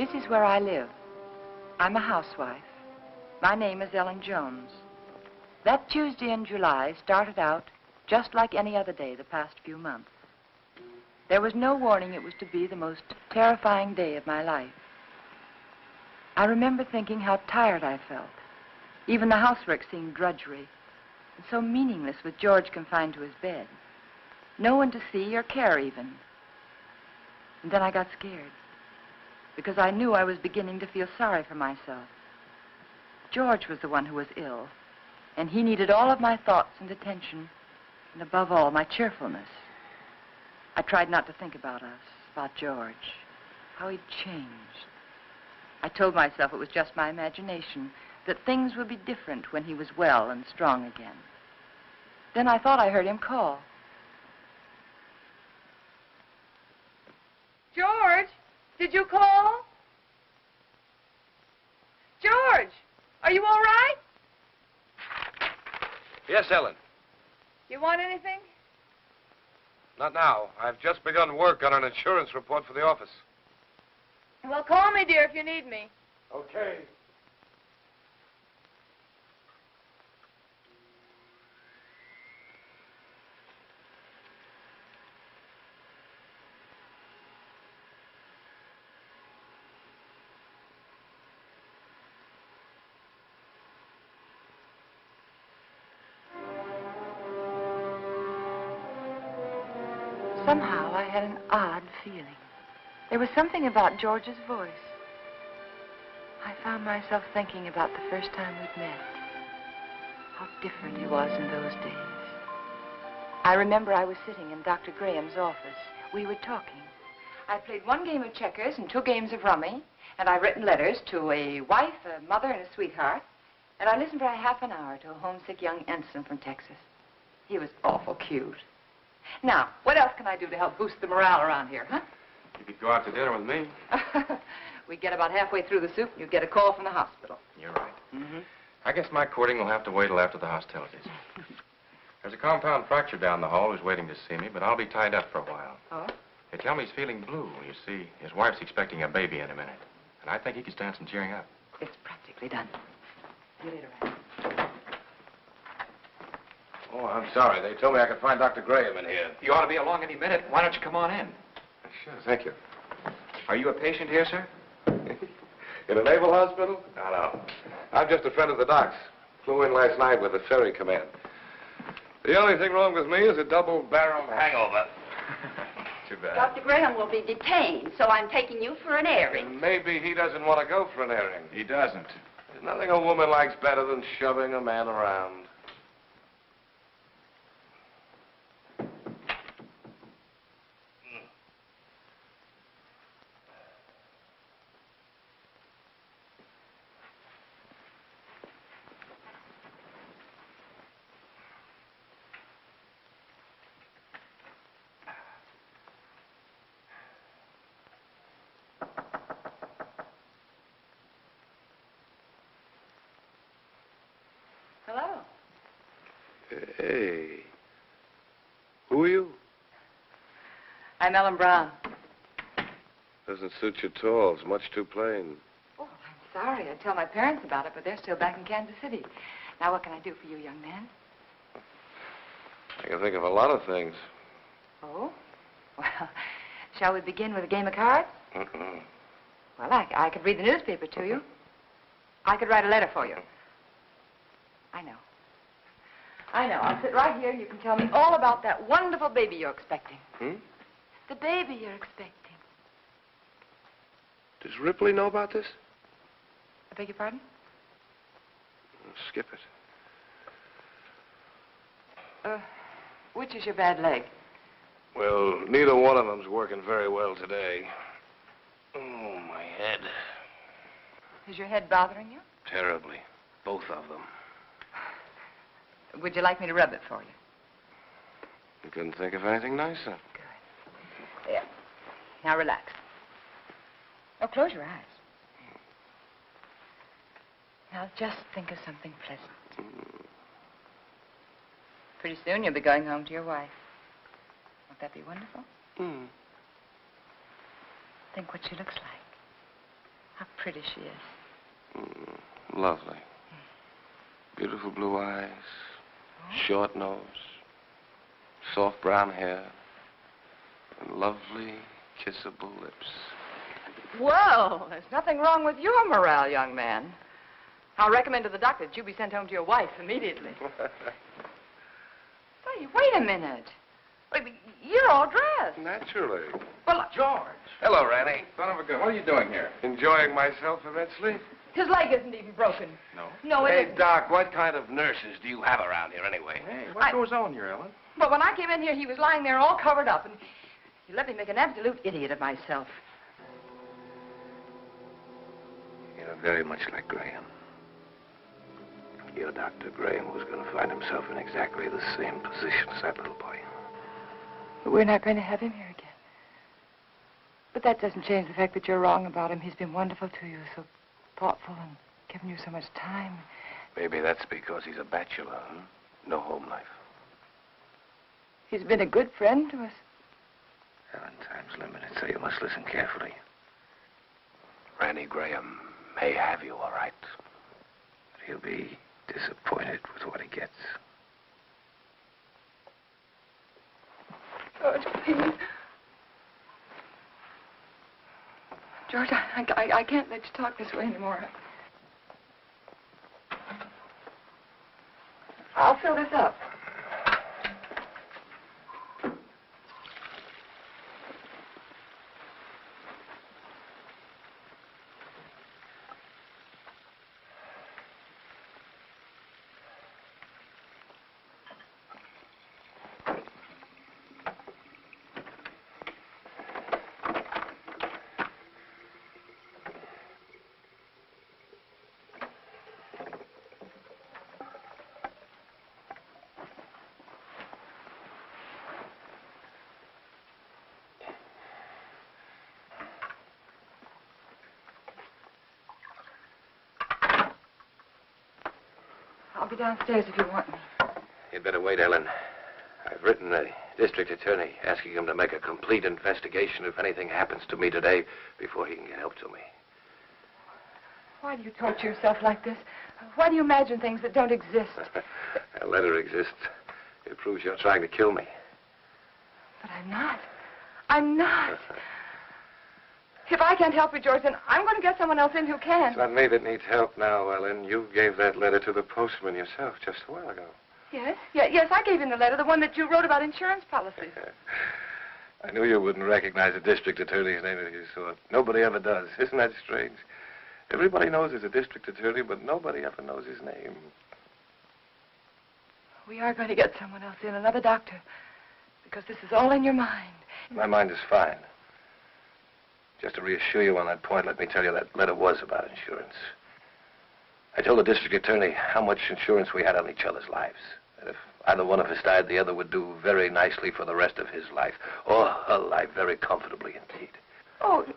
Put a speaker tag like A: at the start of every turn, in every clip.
A: This is where I live. I'm a housewife. My name is Ellen Jones. That Tuesday in July started out just like any other day the past few months. There was no warning it was to be the most terrifying day of my life. I remember thinking how tired I felt. Even the housework seemed drudgery and so meaningless with George confined to his bed. No one to see or care even. And then I got scared because I knew I was beginning to feel sorry for myself. George was the one who was ill, and he needed all of my thoughts and attention, and above all, my cheerfulness. I tried not to think about us, about George, how he'd changed. I told myself it was just my imagination, that things would be different when he was well and strong again. Then I thought I heard him call. George, did you call? George, are you all right?
B: Yes, Ellen.
A: You want anything?
B: Not now. I've just begun work on an insurance report for the office.
A: Well, call me, dear, if you need me.
B: Okay.
A: Somehow I had an odd feeling. There was something about George's voice. I found myself thinking about the first time we'd met. How different he was in those days. I remember I was sitting in Dr. Graham's office. We were talking. I played one game of checkers and 2 games of rummy, and I'd written letters to a wife, a mother, and a sweetheart, and I listened for a half an hour to a homesick young ensign from Texas. He was awful cute. Now, what else can I do to help boost the morale around here, huh?
B: You could go out to dinner with me.
A: We get about halfway through the soup, and you get a call from the hospital.
B: You're right.
A: Mm-hmm.
B: I guess my courting will have to wait till after the hostilities. There's a compound fracture down the hall who's waiting to see me, but I'll be tied up for a while.
A: Oh?
B: They tell me he's feeling blue. You see, his wife's expecting a baby in a minute. And I think he could stand some cheering up.
A: It's practically done. See you later, Ranney.
B: Oh, I'm sorry. They told me I could find Dr. Grahame in here.
C: You ought to be along any minute. Why don't you come on in?
B: Sure, thank you.
C: Are you a patient here, sir?
B: In a naval hospital? No. I'm just a friend of the doc's. Flew in last night with the ferry command. The only thing wrong with me is a double-barrel hangover.
C: Too bad.
D: Dr. Grahame will be detained, so I'm taking you for an airing.
B: And maybe he doesn't want to go for an airing.
C: He doesn't.
B: There's nothing a woman likes better than shoving a man around.
A: Hello.
B: Hey. Who are you?
A: I'm Ellen Brown.
B: Doesn't suit you at all. It's much too plain.
A: Oh, I'm sorry. I'd tell my parents about it, but they're still back in Kansas City. Now, what can I do for you, young man?
B: I can think of a lot of things.
A: Oh? Well, shall we begin with a game of cards?
B: Mm-mm.
A: Well, I could read the newspaper to you. I could write a letter for you. I know. I know. I'll sit right here and you can tell me all about that wonderful baby you're expecting.
B: Hmm?
A: The baby you're expecting.
B: Does Ripley know about this?
A: I beg your pardon?
B: Skip it.
A: Which is your bad leg?
B: Well, neither one of them's working very well today. Oh, my head.
A: Is your head bothering you?
B: Terribly. Both of them.
A: Would you like me to rub it for you?
B: You couldn't think of anything nicer.
A: Good. There. Now relax. Oh, close your eyes. Now just think of something pleasant. Pretty soon you'll be going home to your wife. Won't that be wonderful?
B: Mm.
A: Think what she looks like. How pretty she is.
B: Lovely. Beautiful blue eyes, short nose, soft brown hair, and lovely, kissable lips.
A: Well, there's nothing wrong with your morale, young man. I'll recommend to the doctor that you be sent home to your wife immediately. Wait a minute. Wait, you're all dressed.
B: Naturally.
A: Well,
C: George.
B: Hello, Ranney.
C: Son of a gun. What are you doing here?
B: Enjoying myself immensely.
A: his leg isn't even broken.
C: No?
A: No, it
B: Hey,
A: isn't.
B: Doc, what kind of nurses do you have around here anyway?
C: Hey, what goes on here, Ellen?
A: But when I came in here, he was lying there all covered up, and you let me make an absolute idiot of myself.
B: You're very much like Graham. You're Dr. Graham, who's going to find himself in exactly the same position as that little boy.
A: But we're not going to have him here again. But that doesn't change the fact that you're wrong about him. He's been wonderful to you, so thoughtful and given you so much time.
B: Maybe that's because he's a bachelor, huh? No home life.
A: He's been a good friend to us.
B: Ellen, time's limited, so you must listen carefully. Ranney Grahame may have you, all right. But he'll be disappointed with what he gets.
A: George, please. George, I can't let you talk this way anymore. I'll fill this up. I'll be downstairs if you want me.
B: You'd better wait, Ellen. I've written the district attorney asking him to make a complete investigation if anything happens to me today before he can get help to me.
A: Why do you torture yourself like this? Why do you imagine things that don't exist?
B: A letter exists. It proves you're trying to kill me.
A: But I'm not. I'm not. If I can't help you, George, then I'm going to get someone else in who can.
B: It's not me that needs help now, Ellen. You gave that letter to the postman yourself just a while ago.
A: Yes? Yes, I gave him the letter, the one that you wrote about insurance policies.
B: I knew you wouldn't recognize a district attorney's name if you saw it. Nobody ever does. Isn't that strange? Everybody knows there's a district attorney, but nobody ever knows his name.
A: We are going to get someone else in, another doctor, because this is all in your mind.
B: My mind is fine. Just to reassure you on that point, let me tell you that letter was about insurance. I told the district attorney how much insurance we had on each other's lives. And if either one of us died, the other would do very nicely for the rest of his life, or her life very comfortably indeed.
A: Oh.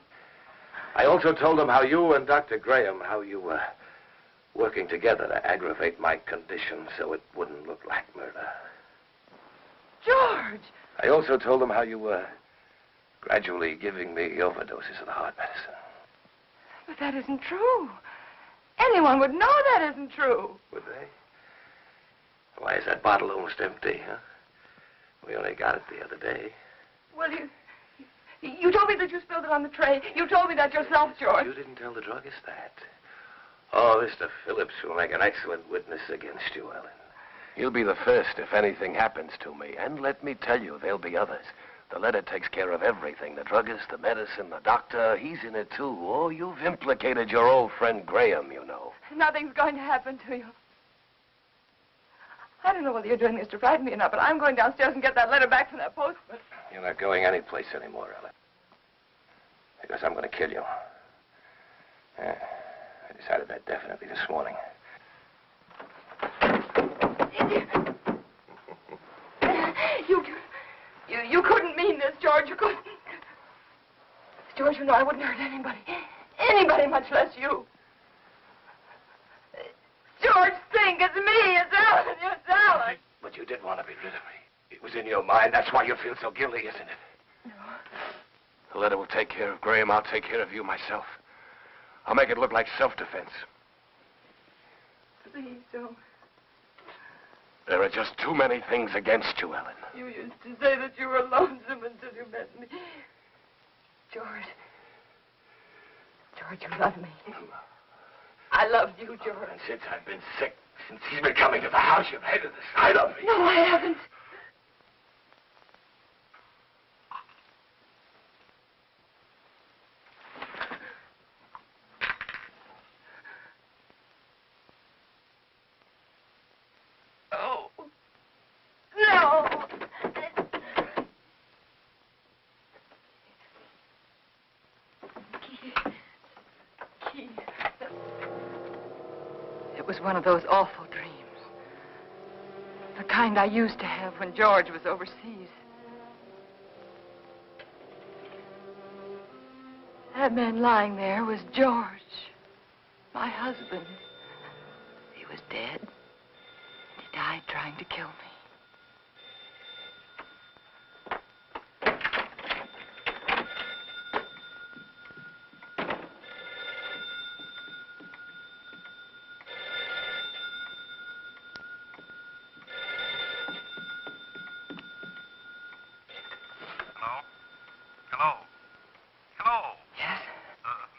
B: I also told him how you and Dr. Grahame, how you were working together to aggravate my condition so it wouldn't look like murder.
A: George!
B: I also told him how you were gradually giving me overdoses of the heart medicine.
A: But that isn't true. Anyone would know that isn't true.
B: Would they? Why is that bottle almost empty, huh? We only got it the other day.
A: Well, you told me that you spilled it on the tray. You told me that yourself, George.
B: You didn't tell the druggist that. Oh, Mr. Phillips will make an excellent witness against you, Ellen. He'll be the first if anything happens to me. And let me tell you, there'll be others. The letter takes care of everything. The druggist, the medicine, the doctor, he's in it too. Oh, you've implicated your old friend Graham, you know.
A: Nothing's going to happen to you. I don't know whether you're doing this to frighten me or not, but I'm going downstairs and get that letter back from that postman.
B: You're not going anyplace anymore, Ellen. Because I'm going to kill you. Yeah, I decided that definitely this morning.
A: You couldn't mean this, George. You couldn't. George, you know I wouldn't hurt anybody. Anybody, much less you. George, think. It's me. It's Ellen. It's Ellen.
B: But you did want to be rid of me. It was in your mind. That's why you feel so guilty, isn't it?
A: No.
B: The letter will take care of Graham. I'll take care of you myself. I'll make it look like self-defense.
A: Please don't.
B: There are just too many things against you, Ellen.
A: You used to say that you were lonesome until you met me. George. George, you love me. I loved you, George.
B: And since I've been sick, since he's been coming to the house, you've hated the sight of me.
A: No, I haven't. Oh. No. Keith. It was one of those awful dreams. The kind I used to have when George was overseas. That man lying there was George, my husband. He was dead. He died trying to kill me.
E: Hello? Hello?
A: Yes?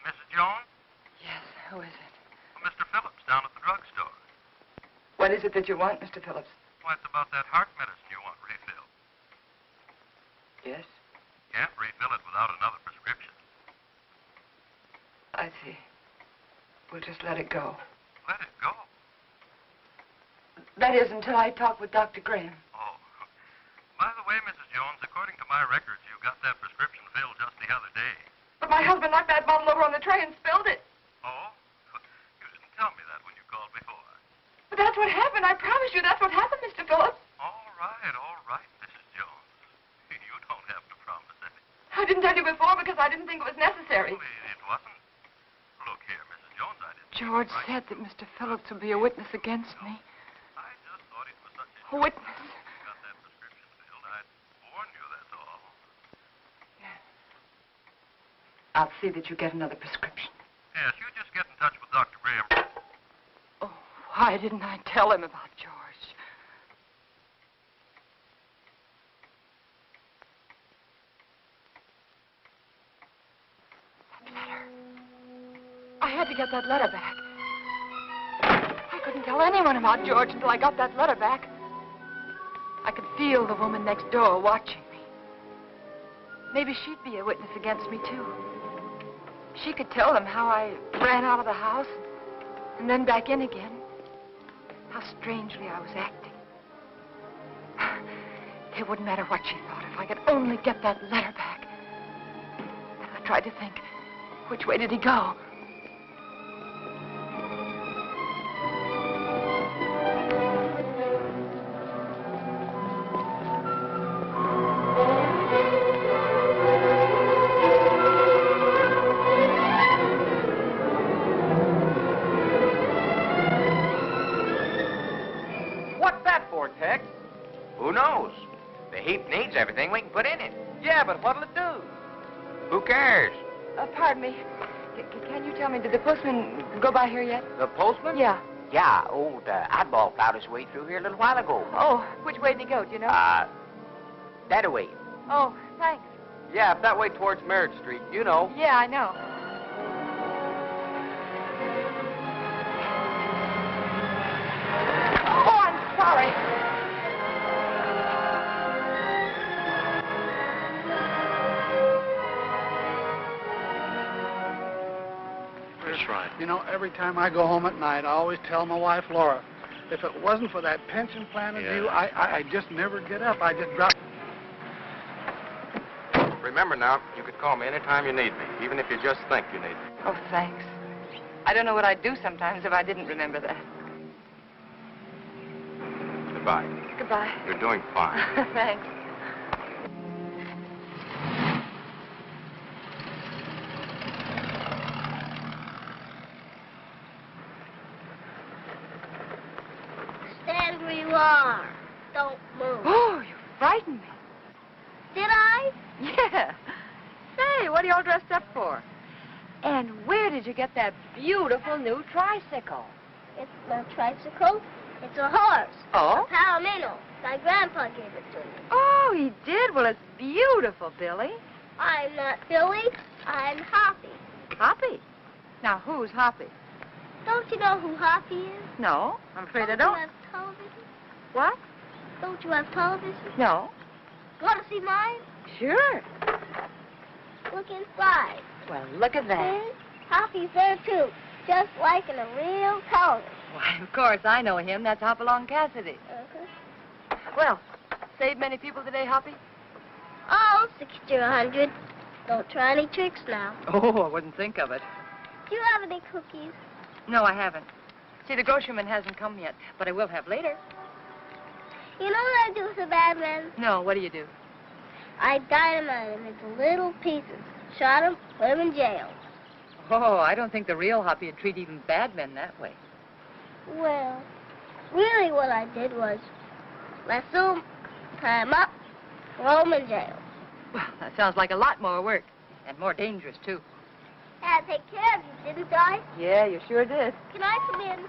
E: Mrs. Jones?
A: Yes, who is it?
E: Mr. Phillips down at the drugstore.
A: What is it that you want, Mr. Phillips?
E: Why, it's about that heart medicine you want refilled.
A: Yes?
E: Can't refill it without another prescription.
A: I see. We'll just let it go.
E: Let it go.
A: That is, until I talk with Dr. Grahame.
E: Oh. By the way, Mrs. Jones, according to my records, you got that prescription filled just the other day.
A: But my husband knocked that bottle over on the tray and spilled it.
E: Oh? You didn't tell me that when you called before.
A: But that's what happened. I promise you that's what happened, Mr. Phillips.
E: All right, Mrs. Jones. You don't have to promise anything.
A: I didn't tell you before because I didn't think it was necessary.
E: Well, it wasn't. Look here, Mrs. Jones, I didn't...
A: George said that Mr. Phillips would be a witness against me.
E: I just thought it was such
A: A witness.
E: You got that prescription filled. I'd warn you, that's all.
A: Yes. I'll see that you get another prescription.
E: Yes, you just get in touch with Dr. Grahame.
A: Oh, why didn't I tell him about George? That letter. I had to get that letter back. I couldn't tell anyone about George until I got that letter back. I could feel the woman next door watching me. Maybe she'd be a witness against me, too. She could tell them how I ran out of the house and then back in again. How strangely I was acting. It wouldn't matter what she thought if I could only get that letter back. And I tried to think, which way did he go?
F: Who knows? The heap needs everything we can put in it.
G: Yeah, but what'll it do?
F: Who cares?
A: Pardon me. Can you tell me, did the postman go by here yet?
G: The postman?
A: Yeah.
F: Yeah, old Oddball plowed his way through here a little while ago.
A: Oh, which way did he go, do you know?
F: That away.
A: Oh, thanks.
G: Yeah, up that way towards Merritt Street, you know.
A: Yeah, I know. Oh, I'm sorry.
B: That's right.
H: You know, every time I go home at night, I always tell my wife, Laura, if it wasn't for that pension plan of you, I just never get up. I just drop.
C: Remember now, you could call me anytime you need me, even if you just think you need me.
A: Oh, thanks. I don't know what I'd do sometimes if I didn't remember that.
C: Goodbye.
A: Goodbye.
C: You're doing fine.
A: Thanks.
I: Stand where you are. Don't move.
A: Oh, you frightened me.
I: Did I?
A: Yeah. Say, what are you all dressed up for?
I: And
J: where did you get that beautiful new tricycle?
I: It's not a tricycle. It's a horse.
J: Oh?
I: A palomino. My grandpa gave it to me.
J: Oh, he did? Well, it's beautiful, Billy.
I: I'm not Billy. I'm Hoppy.
J: Hoppy? Now, who's Hoppy?
I: Don't you know who Hoppy is?
J: No, I'm afraid I
I: Don't
J: don't.
I: you have television?
J: What?
I: Don't you have television?
J: No.
I: Want to see mine?
J: Sure.
I: Look inside.
J: Well, look at that.
I: See? Hoppy's there, too. Just like in a real television.
J: Why, of course, I know him. That's Hopalong Cassidy.
I: Uh-huh.
J: Well, saved many people today, Hoppy?
I: Oh, 60 or 100. Don't try any tricks now.
J: Oh, I wouldn't think of it.
I: Do you have any cookies?
J: No, I haven't. See, the groceryman hasn't come yet, but I will have later.
I: You know what I do with a bad man?
J: No, what do you do?
I: I dynamite him into little pieces. Shot him, put him in jail.
J: Oh, I don't think the real Hoppy would treat even bad men that way.
I: Well, really what I did was wrestle him, tie him up, throw him in jail.
J: Well, that sounds like a lot more work, and more dangerous, too.
I: I had to take care of you, didn't I?
J: Yeah, you sure did.
I: Can I come in?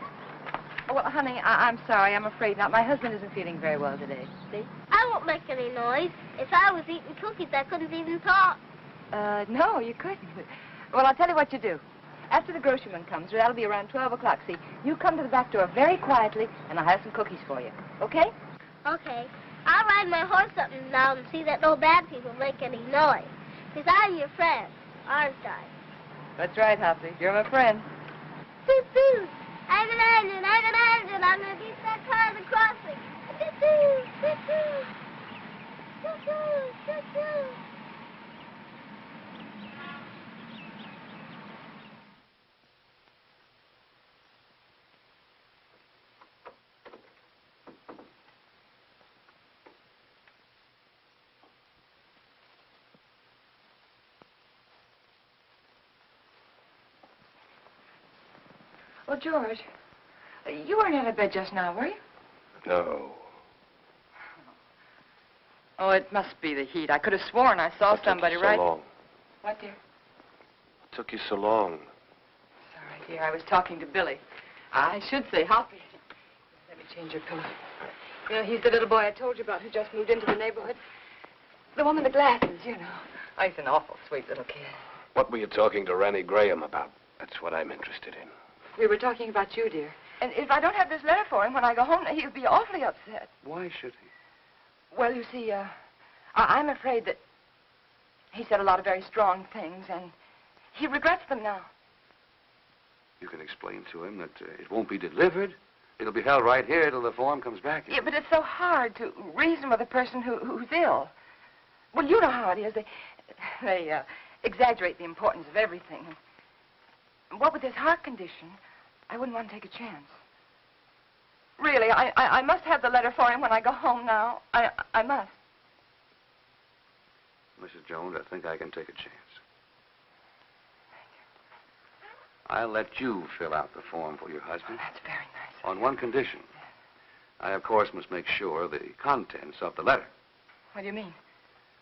J: Oh, well, honey, I'm sorry. I'm afraid not. My husband isn't feeling very well today. See?
I: I won't make any noise. If I was eating cookies, I couldn't even talk.
J: No, you couldn't. Well, I'll tell you what you do. After the groceryman comes, that'll be around 12 o'clock, see? You come to the back door very quietly, and I'll have some cookies for you. Okay?
I: Okay. I'll ride my horse up and down and see that no bad people make any noise. Because I'm your friend, aren't I?
J: That's right, Hoppy. You're my friend.
I: Choo-choo! I'm an engine, I'm going to beat that car at the crossing. Choo-choo! Choo-choo! Choo-choo! Choo-choo!
A: Well, George, you weren't out of bed just now, were you?
B: No.
A: Oh, it must be the heat. I could have sworn I saw somebody
B: so
A: right...
B: long?
A: What, dear?
B: What took you so long?
A: Sorry, dear. I was talking to Billy. I should say Hoppy. Let me change your pillow. You know, he's the little boy I told you about who just moved into the neighborhood. The one with the glasses, you know. Oh, he's an awful sweet little kid.
B: What were you talking to Ranney Grahame about? That's what I'm interested in.
A: We were talking about you, dear. And if I don't have this letter for him when I go home, he'll be awfully upset.
B: Why should he?
A: Well, you see, I'm afraid that he said a lot of very strong things, and he regrets them now.
K: You can explain to him that it won't be delivered. It'll be held right here till the form comes back.
A: Yeah, but it's so hard to reason with a person who's ill. Well, you know how it is. They exaggerate the importance of everything. And what with his heart condition, I wouldn't want to take a chance. Really, I must have the letter for him when I go home now. I must.
K: Mrs. Jones, I think I can take a chance. I'll let you fill out the form for your husband.
A: Oh, that's very nice.
K: On one condition. I, of course, must make sure the contents of the letter.
A: What do you mean?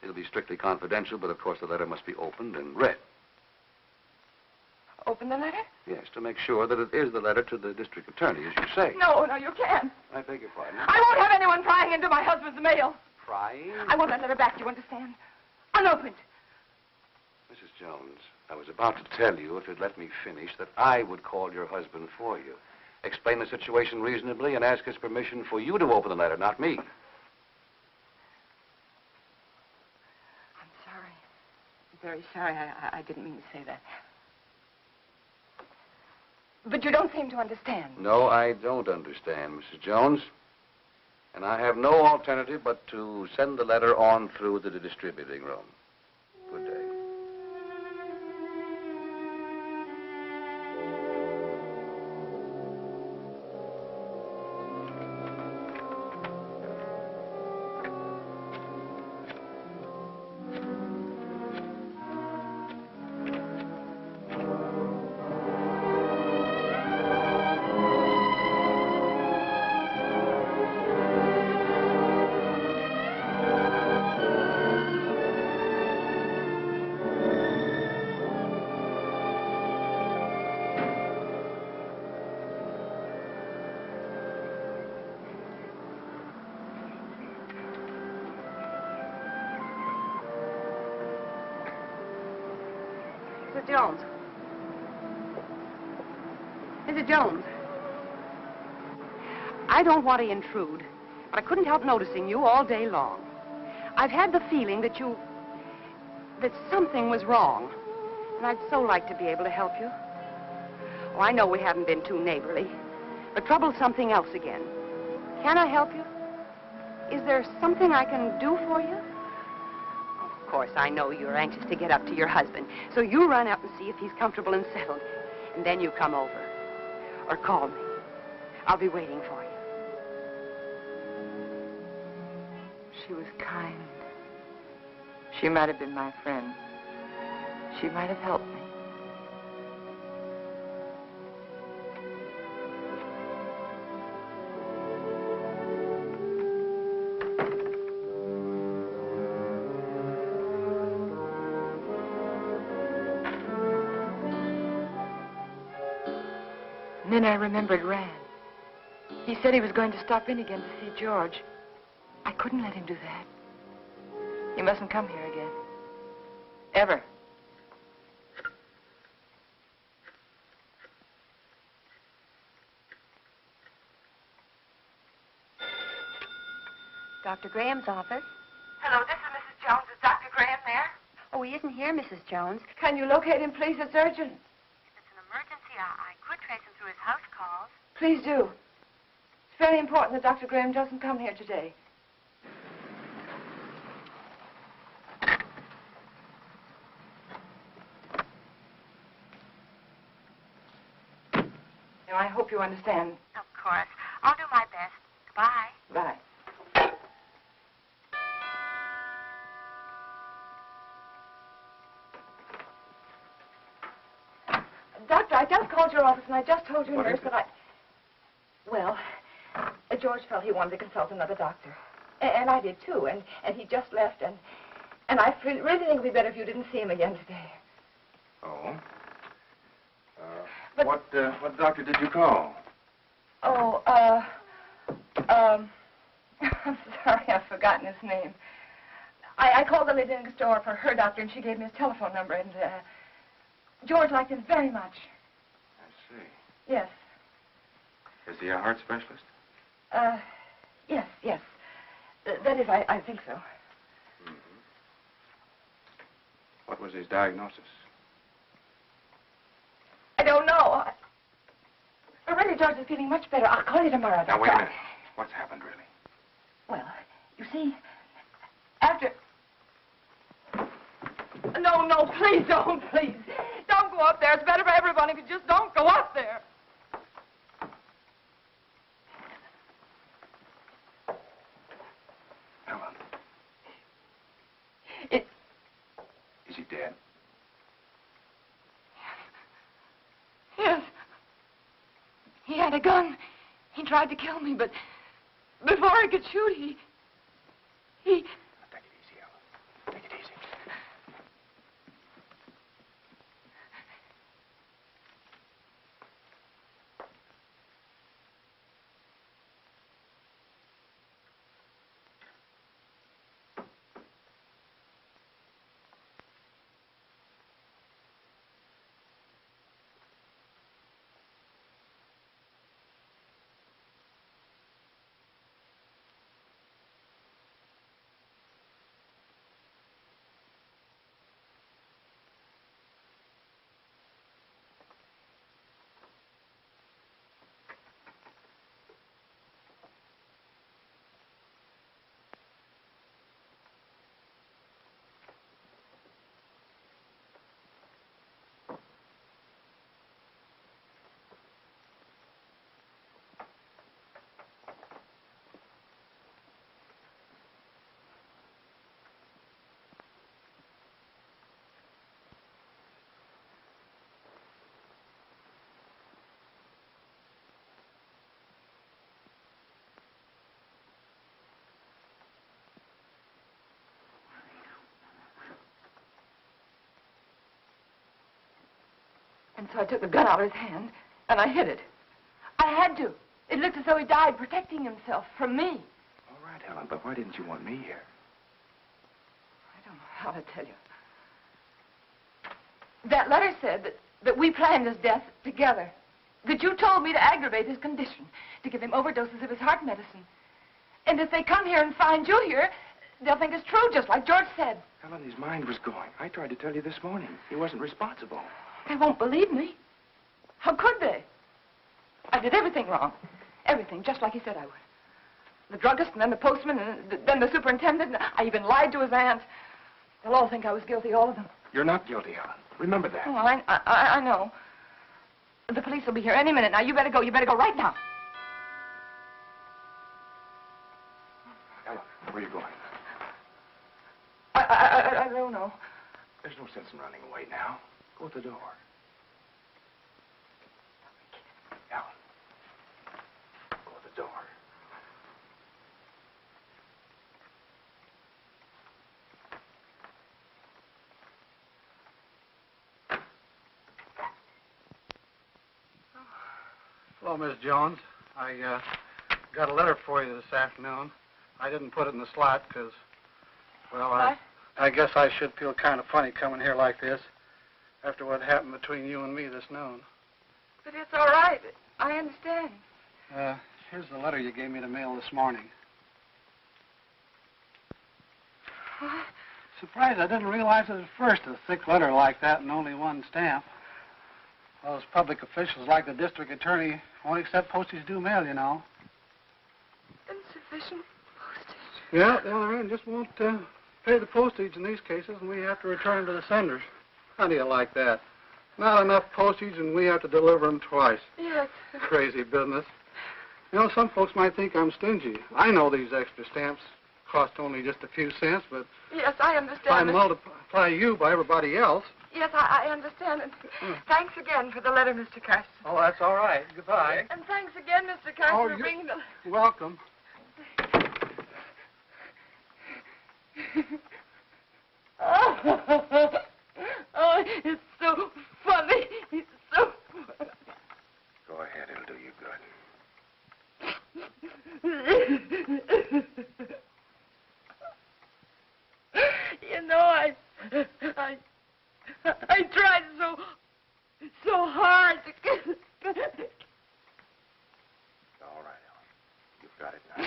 K: It'll be strictly confidential, but of course the letter must be opened and read.
A: Open the letter?
K: Yes, to make sure that it is the letter to the district attorney, as you say.
A: No, you can't.
K: I beg your pardon.
A: I won't have anyone prying into my husband's mail.
K: Prying?
A: I want that letter back, do you understand? Unopened.
K: Mrs. Jones, I was about to tell you, if you'd let me finish, that I would call your husband for you. Explain the situation reasonably and ask his permission for you to open the letter, not me.
A: I'm sorry. I'm very sorry. I didn't mean to say that. But you don't seem to understand.
K: No, I don't understand, Mrs. Jones. And I have no alternative but to send the letter on through the distributing room. Good day.
L: Mrs. Jones. Mrs. Jones. I don't want to intrude, but I couldn't help noticing you all day long. I've had the feeling that something was wrong, and I'd so like to be able to help you. Oh, I know we haven't been too neighborly, but trouble's something else again. Can I help you? Is there something I can do for you? Of course, I know you're anxious to get up to your husband, so you run up and see if he's comfortable and settled, and then you come over. Or call me. I'll be waiting for you.
A: She was kind. She might have been my friend. She might have helped me. And then I remembered Rand. He said he was going to stop in again to see George. I couldn't let him do that. He mustn't come here again. Ever.
L: Dr. Graham's office.
J: Hello, this is Mrs. Jones. Is Dr. Graham there?
L: Oh, he isn't here, Mrs. Jones.
J: Can you locate him, please? It's urgent.
L: If it's an emergency, I could trace him through his house calls.
J: Please do. It's very important that Dr. Graham doesn't come here today. Now, I hope you understand.
L: Of course. I'll do my best. Goodbye.
J: Bye. Doctor, I just called your office and I just told your nurse that I... Well, George felt he wanted to consult another doctor. And I did too. And he just left and I really think it would be better if you didn't see him again today.
C: Oh?
J: But...
C: What doctor did you call?
J: Oh, I'm sorry, I've forgotten his name. I called the lady next door for her doctor and she gave me his telephone number and, George liked him very much.
C: I see.
J: Yes.
C: Is he a heart specialist?
J: Yes. That is, I think so.
C: Mm-hmm. What was his diagnosis?
J: I don't know. But really, George is feeling much better. I'll call you tomorrow.
C: Now, wait a minute. What's happened, really?
J: Well, you see, after... No, please don't, please. Don't go up there. It's better for everyone if you just don't go up there.
C: Helen.
J: It...
C: Is he dead?
J: Yes. He had a gun. He tried to kill me, but before I could shoot, he...
C: Take it easy, Helen. Take it easy.
J: And so I took the gun out of his hand, and I hid it. I had to. It looked as though he died protecting himself from me.
C: All right, Helen, but why didn't you want me here?
J: I don't know how to tell you. That letter said that we planned his death together. That you told me to aggravate his condition, to give him overdoses of his heart medicine. And if they come here and find you here, they'll think it's true, just like George said.
C: Helen, his mind was going. I tried to tell you this morning. He wasn't responsible.
J: They won't believe me. How could they? I did everything wrong. Everything, just like he said I would. The druggist, and then the postman, and then the superintendent. And I even lied to his aunt. They'll all think I was guilty, all of them.
C: You're not guilty, Helen. Remember that.
J: Oh, I know. The police will be here any minute now. You better go. You better go right now.
C: Helen, where are you going?
J: I don't know.
C: There's no sense in running away now. Go at the door. Helen. Go at the door.
H: Hello, Miss Jones. I got a letter for you this afternoon. I didn't put it in the slot because, well, I guess I should feel kind of funny coming here like this after what happened between you and me this noon.
J: But it's all right. I understand.
H: Here's the letter you gave me to mail this morning.
J: What?
H: Surprised I didn't realize it at first, a thick letter like that and only one stamp. Those public officials like the district attorney won't accept postage due mail, you know.
J: Insufficient postage?
H: Yeah, the other end just won't pay the postage in these cases, and we have to return them to the senders. How do you like that? Not enough postage, and we have to deliver them twice.
J: Yes.
H: Crazy business. You know, some folks might think I'm stingy. I know these extra stamps cost only just a few cents, but
J: yes, I understand.
H: If I multiply you by everybody else.
J: Yes, I understand. And thanks again for the letter, Mr. Carson.
H: Oh, that's all right. Goodbye.
J: And thanks again, Mr. Carson, for bringing the...
H: Welcome.
J: Oh, it's so funny. It's so funny.
C: Go ahead. It'll do you good.
J: You know, I tried so hard to get...
C: All right, Ellen. You've got it now.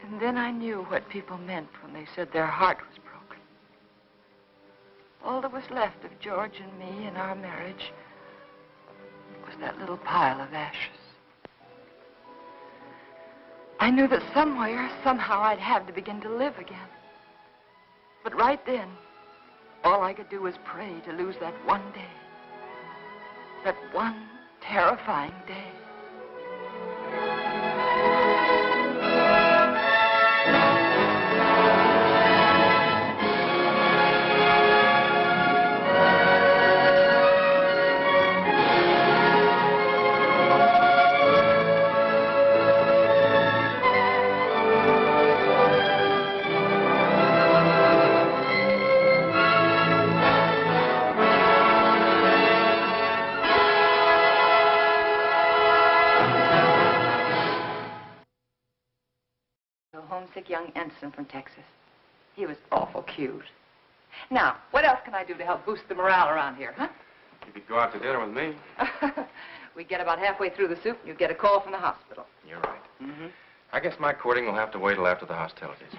A: And then I knew what people meant when they said their heart was broken. All that was left of George and me and our marriage was that little pile of ashes. I knew that somewhere, somehow, I'd have to begin to live again. But right then, all I could do was pray to lose that one day. That one terrifying day. Homesick young ensign from Texas. He was awful cute. Now, what else can I do to help boost the morale around here, huh?
C: You could go out to dinner with me.
A: We'd get about halfway through the soup, and you'd get a call from the hospital.
C: You're right.
A: Mm-hmm.
C: I guess my courting will have to wait till after the hostilities.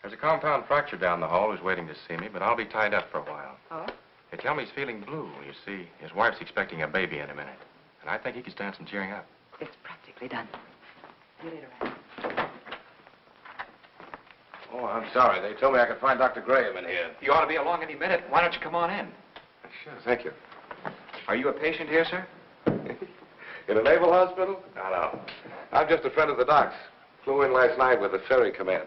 C: There's a compound fracture down the hall who's waiting to see me, but I'll be tied up for a while.
A: Oh?
C: They tell me he's feeling blue. You see, his wife's expecting a baby in a minute. And I think he could stand some cheering up.
A: It's practically done. See you later, Ranney.
B: Oh, I'm sorry. They told me I could find Dr. Grahame in here.
G: You ought to be along any minute. Why don't you come on in?
C: Sure, thank you. Are you a patient here, sir?
K: In a naval hospital? No. I'm just a friend of the doc's. Flew in last night with the ferry command.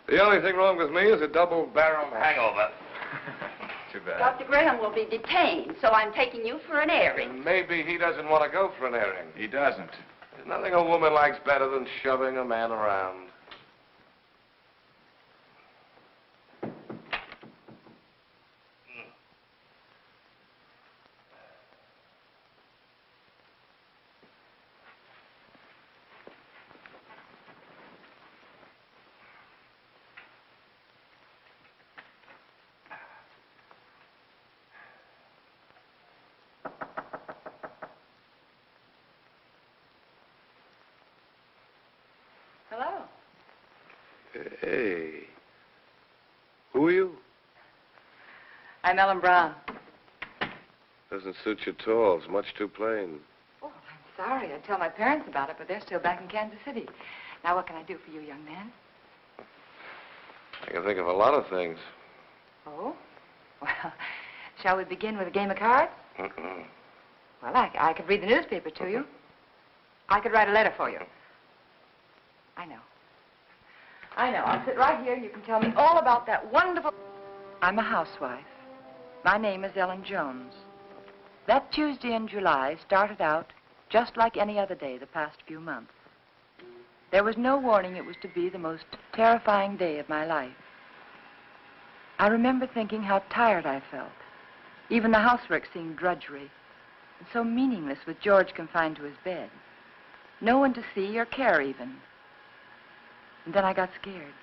K: The only thing wrong with me is a double-barrel hangover.
C: Too bad.
D: Dr. Grahame will be detained, so I'm taking you for an airing.
K: And maybe he doesn't want to go for an airing.
C: He doesn't.
K: There's nothing a woman likes better than shoving a man around.
A: Hello.
K: Hey. Who are you?
A: I'm Ellen Brown.
K: Doesn't suit you at all. It's much too plain.
A: Oh, I'm sorry. I'd tell my parents about it, but they're still back in Kansas City. Now, what can I do for you, young man?
K: I can think of a lot of things.
A: Oh? Well, shall we begin with a game of cards?
K: Mm-mm.
A: Well, I could read the newspaper to you. I could write a letter for you. I know. I'll sit right here and you can tell me all about that wonderful... I'm a housewife. My name is Ellen Jones. That Tuesday in July started out just like any other day the past few months. There was no warning it was to be the most terrifying day of my life. I remember thinking how tired I felt. Even the housework seemed drudgery and so meaningless with George confined to his bed. No one to see or care even. And then I got scared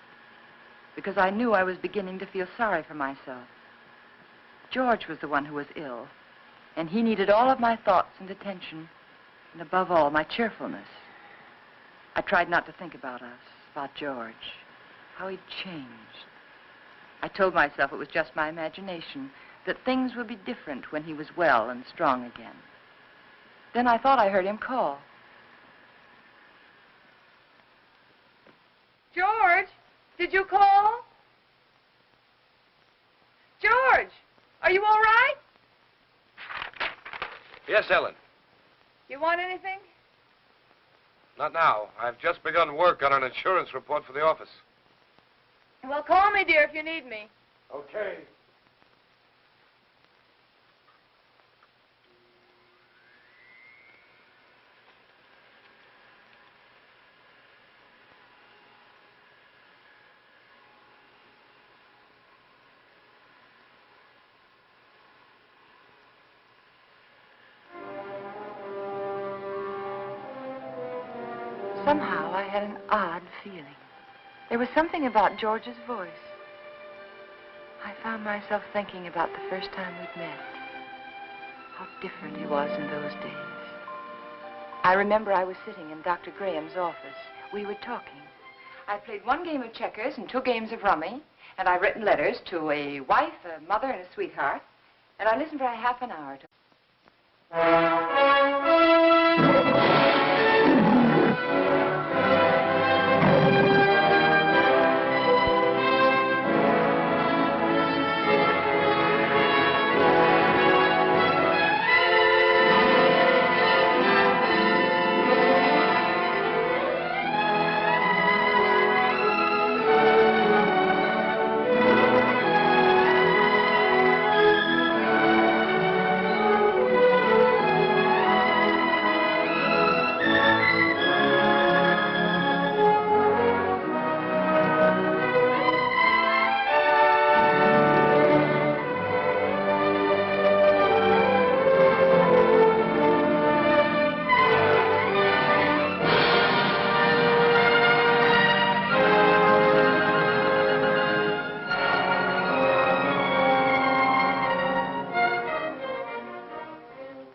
A: because I knew I was beginning to feel sorry for myself. George was the one who was ill, and he needed all of my thoughts and attention, and above all, my cheerfulness. I tried not to think about us, about George, how he'd changed. I told myself it was just my imagination, that things would be different when he was well and strong again. Then I thought I heard him call.
J: George, did you call? George, are you all right?
K: Yes, Ellen.
J: You want anything?
K: Not now. I've just begun work on an insurance report for the office.
J: Well, call me, dear, if you need me.
K: Okay.
A: Somehow I had an odd feeling. There was something about George's voice. I found myself thinking about the first time we'd met. How different he was in those days. I remember I was sitting in Dr. Graham's office. We were talking. I played one game of checkers and 2 games of rummy, and I'd written letters to a wife, a mother, and a sweetheart, and I listened for a half an hour to...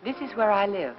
A: This is where I live.